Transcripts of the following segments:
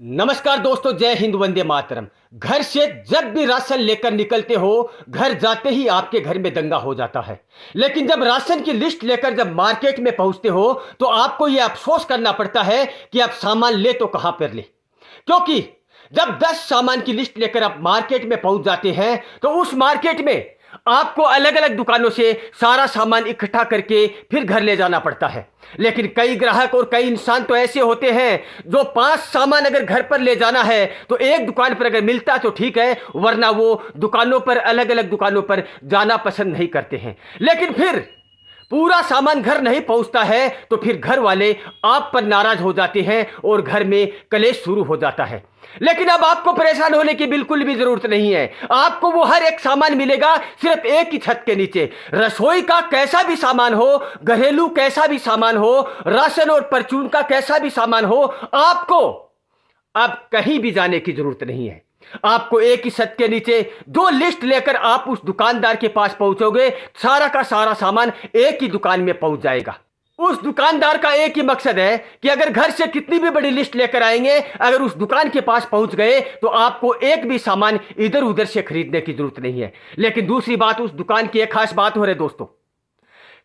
नमस्कार दोस्तों, जय हिंद, वंदे मातरम। घर से जब भी राशन लेकर निकलते हो, घर जाते ही आपके घर में दंगा हो जाता है। लेकिन जब राशन की लिस्ट लेकर जब मार्केट में पहुंचते हो तो आपको यह अफसोस करना पड़ता है कि आप सामान ले तो कहां पर ले, क्योंकि जब 10 सामान की लिस्ट लेकर आप मार्केट में पहुंच जाते हैं तो उस मार्केट में आपको अलग अलग दुकानों से सारा सामान इकट्ठा करके फिर घर ले जाना पड़ता है। लेकिन कई ग्राहक और कई इंसान तो ऐसे होते हैं जो 5 सामान अगर घर पर ले जाना है तो एक दुकान पर अगर मिलता तो ठीक है, वरना वो दुकानों पर अलग अलग दुकानों पर जाना पसंद नहीं करते हैं। लेकिन फिर पूरा सामान घर नहीं पहुंचता है तो फिर घर वाले आप पर नाराज हो जाते हैं और घर में कलेश शुरू हो जाता है। लेकिन अब आपको परेशान होने की बिल्कुल भी जरूरत नहीं है। आपको वो हर एक सामान मिलेगा सिर्फ एक ही छत के नीचे। रसोई का कैसा भी सामान हो, घरेलू कैसा भी सामान हो, राशन और परचून का कैसा भी सामान हो, आपको अब कहीं भी जाने की जरूरत नहीं है। आपको एक ही छत के नीचे दो लिस्ट लेकर आप उस दुकानदार के पास पहुंचोगे, सारा का सारा सामान एक ही दुकान में पहुंच जाएगा। उस दुकानदार का एक ही मकसद है कि अगर घर से कितनी भी बड़ी लिस्ट लेकर आएंगे, अगर उस दुकान के पास पहुंच गए तो आपको एक भी सामान इधर उधर से खरीदने की जरूरत नहीं है। लेकिन दूसरी बात, उस दुकान की एक खास बात हो रही दोस्तों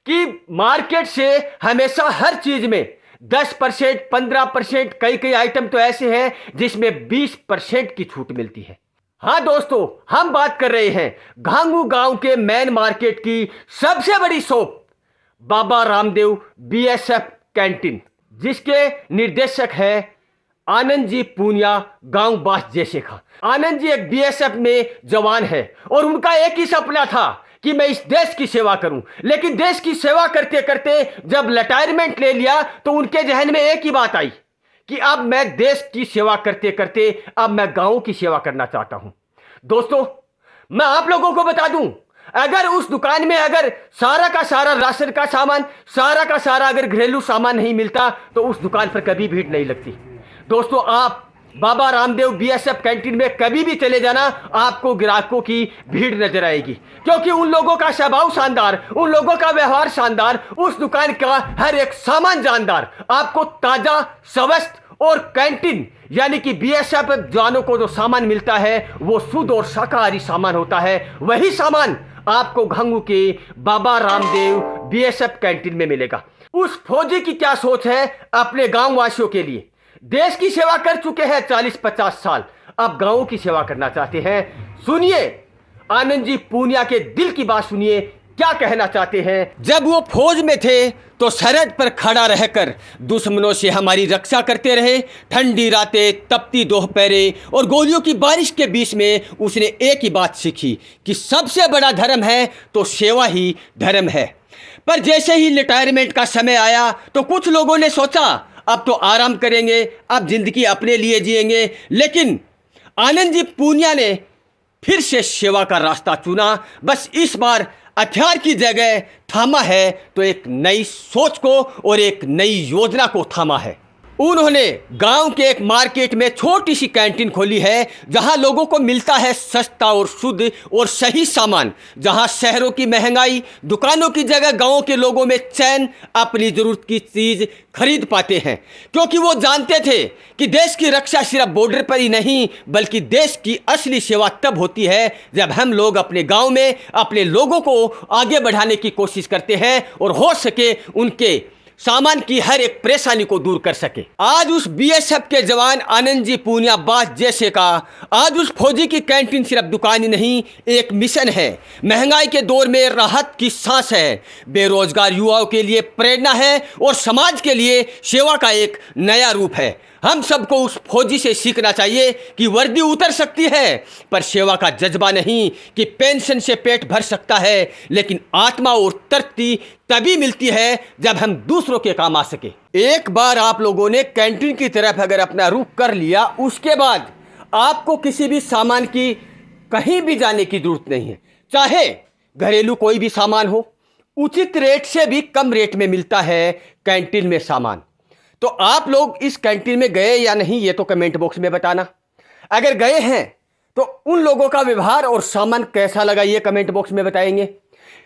कि मार्केट से हमेशा हर चीज में 10%, 15%, कई कई आइटम तो ऐसे हैं जिसमें 20% की छूट मिलती है। हाँ दोस्तों, हम बात कर रहे हैं घांगू गांव के मेन मार्केट की सबसे बड़ी shop Baba Ramdev BSF canteen, जिसके निर्देशक है आनंद जी पूनिया, गांव बास जैसे खां। आनंद जी एक बीएसएफ में जवान है और उनका एक ही सपना था कि मैं इस देश की सेवा करूं। लेकिन देश की सेवा करते करते जब रिटायरमेंट ले लिया तो उनके जहन में एक ही बात आई कि अब मैं देश की सेवा करते करते अब मैं गांव की सेवा करना चाहता हूं। दोस्तों, मैं आप लोगों को बता दूं, अगर उस दुकान में अगर सारा का सारा राशन का सामान, सारा का सारा अगर घरेलू सामान नहीं मिलता तो उस दुकान पर कभी भीड़ नहीं लगती। दोस्तों, आप बाबा रामदेव बीएसएफ कैंटीन में कभी भी चले जाना, आपको ग्राहकों की भीड़ नजर आएगी, क्योंकि उन लोगों का स्वभाव शानदार, उन लोगों का व्यवहार शानदार, उस दुकान का हर एक सामान जानदार, आपको ताजा, स्वस्थ और कैंटीन यानी कि बीएसएफ जवानों को जो सामान मिलता है वो शुद्ध और शाकाहारी सामान होता है। वही सामान आपको घांगू के बाबा रामदेव बीएसएफ कैंटीन में मिलेगा। उस फौजी की क्या सोच है अपने गांव वासियों के लिए। देश की सेवा कर चुके हैं 40-50 साल, अब गांवों की सेवा करना चाहते हैं। सुनिए आनंद जी पूनिया के दिल की बात, सुनिए क्या कहना चाहते हैं। जब वो फौज में थे तो सरहद पर खड़ा रहकर दुश्मनों से हमारी रक्षा करते रहे। ठंडी रातें, तपती दोपहरें और गोलियों की बारिश के बीच में उसने एक ही बात सीखी कि सबसे बड़ा धर्म है तो सेवा ही धर्म है। पर जैसे ही रिटायरमेंट का समय आया तो कुछ लोगों ने सोचा अब तो आराम करेंगे, अब जिंदगी अपने लिए जिएंगे। लेकिन आनंद जी पूनिया ने फिर से सेवा का रास्ता चुना। बस इस बार हथियार की जगह थामा है तो एक नई सोच को और एक नई योजना को थामा है। उन्होंने गांव के एक मार्केट में छोटी सी कैंटीन खोली है, जहां लोगों को मिलता है सस्ता और शुद्ध और सही सामान, जहां शहरों की महंगाई दुकानों की जगह गांवों के लोगों में चैन अपनी जरूरत की चीज खरीद पाते हैं। क्योंकि वो जानते थे कि देश की रक्षा सिर्फ बॉर्डर पर ही नहीं बल्कि देश की असली सेवा तब होती है जब हम लोग अपने गांव में अपने लोगों को आगे बढ़ाने की कोशिश करते हैं और हो सके उनके सामान की हर एक परेशानी को दूर कर सके। आज उस बीएसएफ के जवान आनंद जी पूनिया बास जैसे का, आज उस फौजी की कैंटीन सिर्फ दुकान ही नहीं, एक मिशन है। महंगाई के दौर में राहत की सांस है, बेरोजगार युवाओं के लिए प्रेरणा है और समाज के लिए सेवा का एक नया रूप है। हम सबको उस फौजी से सीखना चाहिए कि वर्दी उतर सकती है पर सेवा का जज्बा नहीं, कि पेंशन से पेट भर सकता है लेकिन आत्मा और तृप्ति तभी मिलती है जब हम दूसरों के काम आ सके। एक बार आप लोगों ने कैंटीन की तरफ अगर अपना रुख कर लिया, उसके बाद आपको किसी भी सामान की कहीं भी जाने की जरूरत नहीं है। चाहे घरेलू कोई भी सामान हो, उचित रेट से भी कम रेट में मिलता है कैंटीन में सामान। तो आप लोग इस कैंटीन में गए या नहीं ये तो कमेंट बॉक्स में बताना। अगर गए हैं तो उन लोगों का व्यवहार और सामान कैसा लगा ये कमेंट बॉक्स में बताएंगे।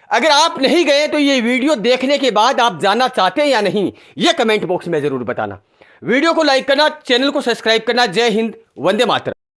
अगर आप नहीं गए तो ये वीडियो देखने के बाद आप जाना चाहते हैं या नहीं ये कमेंट बॉक्स में ज़रूर बताना। वीडियो को लाइक करना, चैनल को सब्सक्राइब करना। जय हिंद, वंदे मातरम।